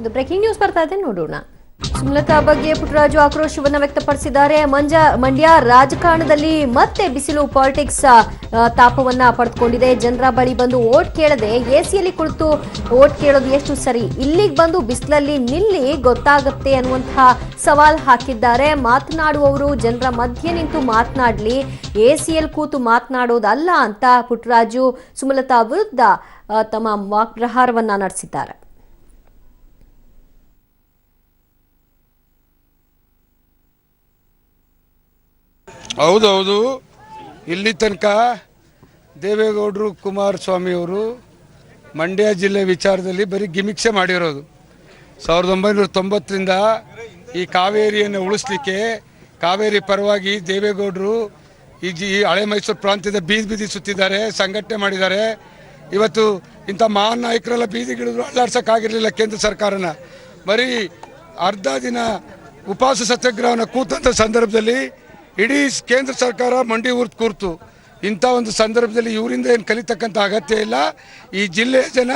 ಇದು breaking news ಬರ್ತಾ ಇದೆ, ನೋಡೋಣ. ಸುಮಲತಾ ಬಗ್ಗೆ ಪುಟ್ಟರಾಜು ಆಕ್ರೋಶವನ್ನ ವ್ಯಕ್ತಪಡಿಸಿದ್ದಾರೆ. ಮಂಡ್ಯ ರಾಜಕಾರಣದಲ್ಲಿ ಮತ್ತೆ ಬಿಸಿಲು ಪಾಲಿಟಿಕ್ಸ್ ತಾಪವನ್ನ ಪಡೆದುಕೊಂಡಿದೆ. ಜನರ ಬಳಿ ಬಂದು ವೋಟ್ ಕೇಳದೆ ಎಸಿಯಲ್ಲಿ ಕುಳಿತು ವೋಟ್ ಕೇಳೋದು ಎಷ್ಟು ಸರಿ, ಇಲ್ಲಿಗೆ ಬಂದು ಬಿಸಿಲಲ್ಲಿ ನಿಲ್ಲಿ ಗೊತ್ತಾಗುತ್ತೆ ಅನ್ನುವಂತಹ ಸವಾಲ್ ಹಾಕಿದ್ದಾರೆ. ಮಾತನಾಡುವವರು ಜನರ ಮಧ್ಯೆ ನಿಂತು ಮಾತನಾಡಲಿ, ಎಸಿಯಲ್ಲಿ ಕೂತು ಮಾತನಾಡೋದಲ್ಲ ಅಂತ ಪುಟ್ಟರಾಜು ಸುಮಲತಾ ವಿರುದ್ಧ ತಮ್ಮ ವಾಗ್ಪ್ರಹಾರವನ್ನ ನಡೆಸಿದ್ದಾರೆ. ಹೌದೌದು, ಇಲ್ಲಿ ತನಕ ದೇವೇಗೌಡರು ಕುಮಾರಸ್ವಾಮಿ ಅವರು ಮಂಡ್ಯ ಜಿಲ್ಲೆ ವಿಚಾರದಲ್ಲಿ ಬರೀ ಗಿಮಿಕ್ಸೆ ಮಾಡಿರೋದು. 1990ರಿಂದ ಈ ಕಾವೇರಿಯನ್ನು ಉಳಿಸ್ಲಿಕ್ಕೆ ಕಾವೇರಿ ಪರವಾಗಿ ದೇವೇಗೌಡರು ಈ ಹಳೆ ಮೈಸೂರು ಪ್ರಾಂತ್ಯದ ಬೀದಿ ಸುತ್ತಿದ್ದಾರೆ, ಸಂಘಟನೆ ಮಾಡಿದ್ದಾರೆ. ಇವತ್ತು ಇಂಥ ಮಹಾನ್ ನಾಯಕರೆಲ್ಲ ಬೀದಿಗಿಳಿದ್ರು, ಅಲ್ಲಾಡ್ಸೋಕ್ಕಾಗಿರಲಿಲ್ಲ ಕೇಂದ್ರ ಸರ್ಕಾರನ. ಬರೀ ಅರ್ಧ ದಿನ ಉಪವಾಸ ಸತ್ಯಾಗ್ರಹವನ್ನು ಕೂತಂಥ ಸಂದರ್ಭದಲ್ಲಿ ಇಡೀ ಕೇಂದ್ರ ಸರ್ಕಾರ ಮಂಡಿ ಊರ್ತು ಕೂರ್ತು. ಇಂಥ ಒಂದು ಸಂದರ್ಭದಲ್ಲಿ ಇವರಿಂದ ಏನು ಕಲಿತಕ್ಕಂಥ ಅಗತ್ಯ ಇಲ್ಲ. ಈ ಜಿಲ್ಲೆಯ ಜನ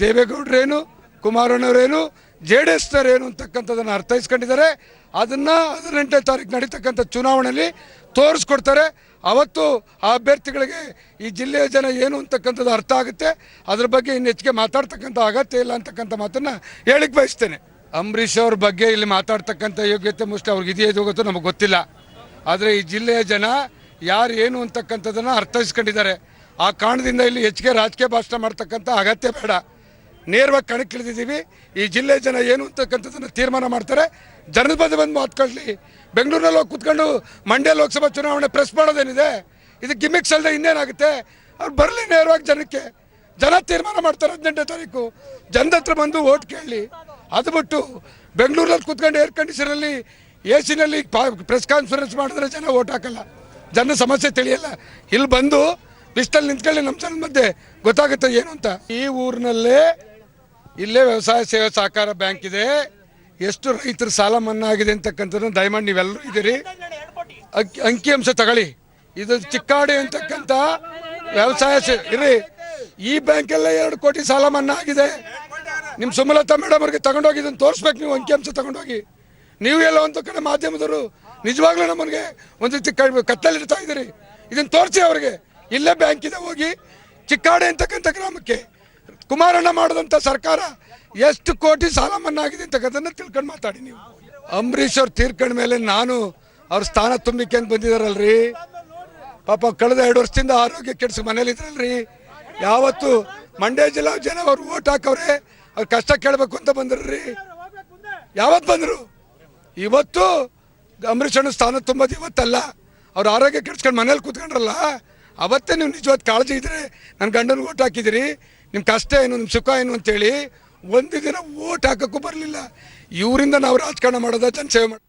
ದೇವೇಗೌಡರೇನು, ಕುಮಾರಣ್ಣವರೇನು, JDS ಏನು ಅಂತಕ್ಕಂಥದ್ದನ್ನು ಅರ್ಥೈಸ್ಕೊಂಡಿದ್ದಾರೆ. ಅದನ್ನು 18ನೇ ತಾರೀಕು ನಡೀತಕ್ಕಂಥ ಚುನಾವಣೆಯಲ್ಲಿ ತೋರಿಸ್ಕೊಡ್ತಾರೆ. ಅವತ್ತು ಆ ಅಭ್ಯರ್ಥಿಗಳಿಗೆ ಈ ಜಿಲ್ಲೆಯ ಜನ ಏನು ಅಂತಕ್ಕಂಥದ್ದು ಅರ್ಥ ಆಗುತ್ತೆ. ಅದ್ರ ಬಗ್ಗೆ ಇನ್ನು ಹೆಚ್ಚಿಗೆ ಮಾತಾಡ್ತಕ್ಕಂಥ ಅಗತ್ಯ ಇಲ್ಲ ಅಂತಕ್ಕಂಥ ಮಾತನ್ನು ಹೇಳಿಕ್ಕೆ ಬಯಸ್ತೇನೆ. ಅಂಬರೀಷ್ ಅವ್ರ ಬಗ್ಗೆ ಇಲ್ಲಿ ಮಾತಾಡ್ತಕ್ಕಂಥ ಯೋಗ್ಯತೆ ಮೋಸ್ಟ್ ಅವ್ರಿಗೆ ಇದೆಯೋ ಗೊತ್ತೋ ನಮಗೆ ಗೊತ್ತಿಲ್ಲ. ಆದರೆ ಈ ಜಿಲ್ಲೆಯ ಜನ ಯಾರು ಏನು ಅಂತಕ್ಕಂಥದ್ದನ್ನು ಅರ್ಥೈಸ್ಕೊಂಡಿದ್ದಾರೆ. ಆ ಕಾರಣದಿಂದ ಇಲ್ಲಿ ಹೆಚ್ಚಿಗೆ ರಾಜಕೀಯ ಭಾಷಣ ಮಾಡ್ತಕ್ಕಂಥ ಅಗತ್ಯ ಬೇಡ. ನೇರವಾಗಿ ಕಣಕ್ಕಿಳಿದಿದ್ದೀವಿ. ಈ ಜಿಲ್ಲೆಯ ಜನ ಏನು ಅಂತಕ್ಕಂಥದ್ದನ್ನು ತೀರ್ಮಾನ ಮಾಡ್ತಾರೆ. ಜನದ ಬಂದು ಮಾತ್ಕೊಳ್ಳಿ. ಬೆಂಗಳೂರಿನಲ್ಲಿ ಹೋಗಿ ಕೂತ್ಕೊಂಡು ಮಂಡ್ಯ ಲೋಕಸಭಾ ಚುನಾವಣೆ ಪ್ರೆಸ್ ಮಾಡೋದೇನಿದೆ? ಇದು ಗಿಮಿಕ್ಸ್ ಅಲ್ಲದೆ ಇನ್ನೇನಾಗುತ್ತೆ? ಅವ್ರು ಬರಲಿ ನೇರವಾಗಿ ಜನಕ್ಕೆ. ಜನ ತೀರ್ಮಾನ ಮಾಡ್ತಾರೆ 18ನೇ ತಾರೀಕು. ಜನದ ಹತ್ರ ಬಂದು ಓಟ್ ಕೇಳಲಿ. ಅದು ಬಿಟ್ಟು ಬೆಂಗಳೂರಲ್ಲಿ ಕೂತ್ಕೊಂಡು ಏರ್ ಕಂಡೀಷನಲ್ಲಿ ಎಸಿನಲ್ಲಿ ಪ್ರೆಸ್ ಕಾನ್ಫರೆನ್ಸ್ ಮಾಡಿದ್ರೆ ಜನ ಓಟ್ ಹಾಕಲ್ಲ, ಜನ ಸಮಸ್ಯೆ ತಿಳಿಯಲ್ಲ. ಇಲ್ಲಿ ಬಂದು ಬಿಸ್ತಲ್ಲಿ ನಿಂತ್ಕೊಳ್ಳಿ, ನಮ್ಮ ಜನದ ಮಧ್ಯೆ ಗೊತ್ತಾಗುತ್ತೆ ಏನು ಅಂತ. ಈ ಊರಿನಲ್ಲೇ ಇಲ್ಲೇ ವ್ಯವಸಾಯ ಸೇವಾ ಸಹಕಾರ ಬ್ಯಾಂಕ್ ಇದೆ. ಎಷ್ಟು ರೈತರ ಸಾಲ ಮನ್ನಾ ಆಗಿದೆ ಅಂತಕ್ಕಂಥದ್ದು ದಯಮಾಡಿ ನೀವೆಲ್ಲರೂ ಇದ್ದೀರಿ, ಅಂಕಿಅಂಶ ತಗೊಳ್ಳಿ. ಇದು ಚಿಕ್ಕಾಡಿ ಅಂತಕ್ಕಂಥ ವ್ಯವಸಾಯ ಇರಿ. ಈ ಬ್ಯಾಂಕಲ್ಲೇ 2 ಕೋಟಿ ಸಾಲ ಮನ್ನಾ ಆಗಿದೆ. ನಿಮ್ಮ ಸುಮಲತಾ ಮೇಡಮ್ ಅವ್ರಿಗೆ ತಗೊಂಡೋಗಿ ಇದನ್ನು ತೋರಿಸ್ಬೇಕು. ನೀವು ಅಂಕಿಅಂಶ ತಗೊಂಡೋಗಿ. ನೀವು ಎಲ್ಲ ಒಂದು ಕಡೆ ಮಾಧ್ಯಮದವರು ನಿಜವಾಗ್ಲೂ ನಮಗೆ ಒಂದು ರೀತಿ ಕತ್ತಲಿಡ್ತಾ ಇದ್ದೀರಿ. ಇದನ್ನು ತೋರಿಸಿ ಅವ್ರಿಗೆ. ಇಲ್ಲೇ ಬ್ಯಾಂಕ್ ಇದೆ, ಹೋಗಿ. ಚಿಕ್ಕಾಡೆ ಅಂತಕ್ಕಂಥ ಗ್ರಾಮಕ್ಕೆ ಕುಮಾರಣ್ಣ ಮಾಡಿದಂಥ ಸರ್ಕಾರ ಎಷ್ಟು ಕೋಟಿ ಸಾಲ ಮನ್ನಾ ಆಗಿದೆ ಅಂತಕ್ಕಂಥದ್ದನ್ನು ತಿಳ್ಕೊಂಡು ಮಾತಾಡಿ ನೀವು. ಅಂಬರೀಷ್ ಅವ್ರು ತೀರ್ಕೊಂಡ ಮೇಲೆ ನಾನು ಅವ್ರ ಸ್ಥಾನ ತುಂಬಿಕೆ ಅಂತ ಬಂದಿದ್ದಾರಲ್ರಿ. ಪಾಪ ಕಳೆದ 2 ವರ್ಷದಿಂದ ಆರೋಗ್ಯ ಕೆಡಿಸಿ ಮನೇಲಿದ್ರಲ್ರಿ. ಯಾವತ್ತು ಮಂಡ್ಯ ಜಿಲ್ಲಾ ಜನ ಅವ್ರು ಓಟ್ ಹಾಕವ್ರೆ, ಅವ್ರ ಕಷ್ಟ ಕೇಳಬೇಕು ಅಂತ ಬಂದ್ರಿ. ಯಾವತ್ತು ಬಂದರು? ಇವತ್ತು ಅಂಬರೀಷಣ್ಣ ಸ್ಥಾನ ತುಂಬೋದು ಇವತ್ತಲ್ಲ. ಅವ್ರ ಆರೋಗ್ಯ ಕೆಡ್ಸ್ಕೊಂಡು ಮನೇಲಿ ಕೂತ್ಕೊಂಡ್ರಲ್ಲ, ಅವತ್ತೇ ನೀವು ನಿಜವಾದ ಕಾಳಜಿ ಇದ್ರೆ ನನ್ನ ಗಂಡನ ಓಟ್ ಹಾಕಿದಿರಿ. ನಿಮ್ಮ ಕಷ್ಟ ಏನು, ನಿಮ್ಮ ಸುಖ ಏನು ಅಂತೇಳಿ ಒಂದು ದಿನ ಓಟ್ ಹಾಕೋಕ್ಕೂ ಬರಲಿಲ್ಲ. ಇವರಿಂದ ನಾವು ರಾಜಕಾರಣ ಮಾಡೋದ, ಜನಸೇವೆ ಮಾಡೋದು.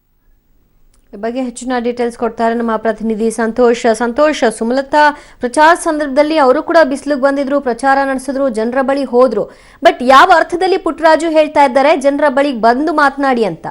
ಈ ಬಗ್ಗೆ ಹೆಚ್ಚಿನ ಡೀಟೇಲ್ಸ್ ಕೊಡ್ತಾರೆ ನಮ್ಮ ಪ್ರತಿನಿಧಿ ಸಂತೋಷ್. ಸುಮಲತಾ ಪ್ರಚಾರ ಸಂದರ್ಭದಲ್ಲಿ ಅವರು ಕೂಡ ಬಿಸಿಲಿಗೆ ಬಂದಿದ್ರು, ಪ್ರಚಾರ ನಡೆಸಿದ್ರು, ಜನರ ಬಳಿ ಹೋದ್ರು. ಬಟ್ ಯಾವ ಅರ್ಥದಲ್ಲಿ ಪುಟ್ಟರಾಜು ಹೇಳ್ತಾ ಇದ್ದಾರೆ ಜನರ ಬಳಿ ಬಂದು ಮಾತನಾಡಿ ಅಂತ?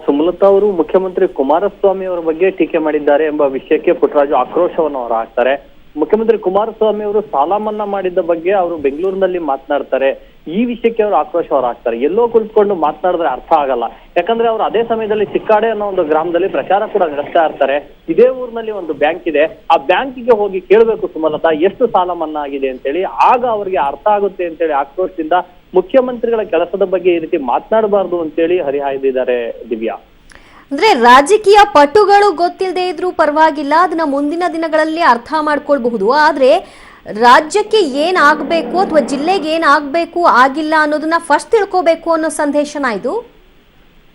ಸುಮಲತಾ ಅವರು ಮುಖ್ಯಮಂತ್ರಿ ಕುಮಾರಸ್ವಾಮಿ ಅವರ ಬಗ್ಗೆ ಟೀಕೆ ಮಾಡಿದ್ದಾರೆ ಎಂಬ ವಿಷಯಕ್ಕೆ ಪುಟ್ಟರಾಜು ಆಕ್ರೋಶವನ್ನು ಅವರು ಹಾಕ್ತಾರೆ. ಮುಖ್ಯಮಂತ್ರಿ ಕುಮಾರಸ್ವಾಮಿ ಅವರು ಸಾಲ ಮನ್ನಾ ಮಾಡಿದ್ದ ಬಗ್ಗೆ ಅವರು ಬೆಂಗಳೂರಿನಲ್ಲಿ ಮಾತನಾಡ್ತಾರೆ. ಈ ವಿಷಯಕ್ಕೆ ಅವರು ಆಕ್ರೋಶ ಅವರು ಹಾಕ್ತಾರೆ. ಎಲ್ಲೋ ಕುಳಿತುಕೊಂಡು ಮಾತನಾಡಿದ್ರೆ ಅರ್ಥ ಆಗಲ್ಲ. ಯಾಕಂದ್ರೆ ಅವರು ಅದೇ ಸಮಯದಲ್ಲಿ ಚಿಕ್ಕಾಡೆ ಅನ್ನೋ ಒಂದು ಗ್ರಾಮದಲ್ಲಿ ಪ್ರಚಾರ ಕೂಡ ನಡೆಸ್ತಾ ಇರ್ತಾರೆ. ಇದೇ ಊರಿನಲ್ಲಿ ಒಂದು ಬ್ಯಾಂಕ್ ಇದೆ, ಆ ಬ್ಯಾಂಕಿಗೆ ಹೋಗಿ ಕೇಳಬೇಕು ಸುಮಲತಾ ಎಷ್ಟು ಸಾಲ ಮನ್ನಾ ಆಗಿದೆ ಅಂತೇಳಿ. ಆಗ ಅವರಿಗೆ ಅರ್ಥ ಆಗುತ್ತೆ ಅಂತೇಳಿ ಆಕ್ರೋಶದಿಂದ ಮುಖ್ಯಮಂತ್ರಿಗಳ ಕೆಲಸದ ಬಗ್ಗೆ ಈ ರೀತಿ ಮಾತನಾಡಬಾರ್ದು ಅಂತೇಳಿ ಹರಿಹಾಯ್ದಿದ್ದಾರೆ ದಿವ್ಯಾ. ಅಂದ್ರೆ ರಾಜಕೀಯ ಪಟುಗಳು ಗೊತ್ತಿಲ್ಲದೆ ಇದ್ರೂ ಪರವಾಗಿಲ್ಲ, ಅದನ್ನ ಮುಂದಿನ ದಿನಗಳಲ್ಲಿ ಅರ್ಥ ಮಾಡ್ಕೊಳ್ಬಹುದು. ಆದ್ರೆ ರಾಜ್ಯಕ್ಕೆ ಏನ್ ಆಗ್ಬೇಕು ಅಥವಾ ಜಿಲ್ಲೆಗೆ ಏನ್ ಆಗ್ಬೇಕು ಆಗಿಲ್ಲ ಅನ್ನೋದನ್ನ ಫಸ್ಟ್ ತಿಳ್ಕೋಬೇಕು ಅನ್ನೋ ಸಂದೇಶನ ಇದು.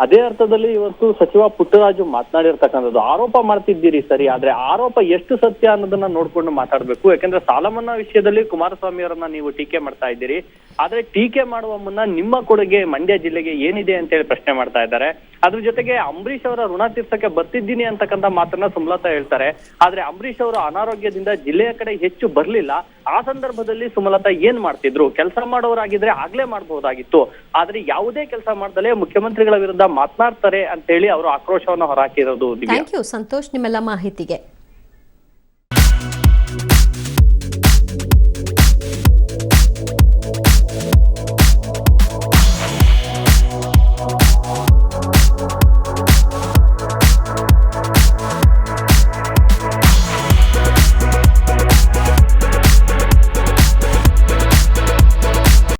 ಅದೇ ಅರ್ಥದಲ್ಲಿ ಇವತ್ತು ಸಚಿವ ಪುಟ್ಟರಾಜು ಮಾತನಾಡಿರ್ತಕ್ಕಂಥದ್ದು. ಆರೋಪ ಮಾಡ್ತಿದ್ದೀರಿ ಸರಿ, ಆದ್ರೆ ಆರೋಪ ಎಷ್ಟು ಸತ್ಯ ಅನ್ನೋದನ್ನ ನೋಡ್ಕೊಂಡು ಮಾತಾಡ್ಬೇಕು. ಯಾಕಂದ್ರೆ ಸಾಲ ಮನ್ನಾ ವಿಷಯದಲ್ಲಿ ಕುಮಾರಸ್ವಾಮಿ ಅವರನ್ನ ನೀವು ಟೀಕೆ ಮಾಡ್ತಾ ಇದ್ದೀರಿ. ಆದ್ರೆ ಟೀಕೆ ಮಾಡುವ ಮುನ್ನ ನಿಮ್ಮ ಕೊಡುಗೆ ಮಂಡ್ಯ ಜಿಲ್ಲೆಗೆ ಏನಿದೆ ಅಂತ ಹೇಳಿ ಪ್ರಶ್ನೆ ಮಾಡ್ತಾ ಇದ್ದಾರೆ. ಅದ್ರ ಜೊತೆಗೆ ಅಂಬರೀಷ್ ಅವರ ಋಣ ತೀರ್ಸಕ್ಕೆ ಬರ್ತಿದ್ದೀನಿ ಅಂತಕ್ಕಂಥ ಮಾತನ್ನ ಸುಮಲತಾ ಹೇಳ್ತಾರೆ. ಆದ್ರೆ ಅಂಬರೀಷ್ ಅವರು ಅನಾರೋಗ್ಯದಿಂದ ಜಿಲ್ಲೆಯ ಕಡೆ ಹೆಚ್ಚು ಬರ್ಲಿಲ್ಲ. ಆ ಸಂದರ್ಭದಲ್ಲಿ ಸುಮಲತಾ ಏನ್ ಮಾಡ್ತಿದ್ರು? ಕೆಲಸ ಮಾಡೋರಾಗಿದ್ರೆ ಆಗ್ಲೇ ಮಾಡಬಹುದಾಗಿತ್ತು. ಆದ್ರೆ ಯಾವುದೇ ಕೆಲಸ ಮಾಡ್ದಲೇ ಮುಖ್ಯಮಂತ್ರಿಗಳ ವಿರುದ್ಧ ಮಾತನಾಡ್ತಾರೆ ಅಂತ ಹೇಳಿ ಅವರು ಆಕ್ರೋಶವನ್ನು ಹೊರಹಾಕಿರೋದು. ಥ್ಯಾಂಕ್ ಯು ಸಂತೋಷ್ ನಿಮ್ಮೆಲ್ಲ ಮಾಹಿತಿಗೆ.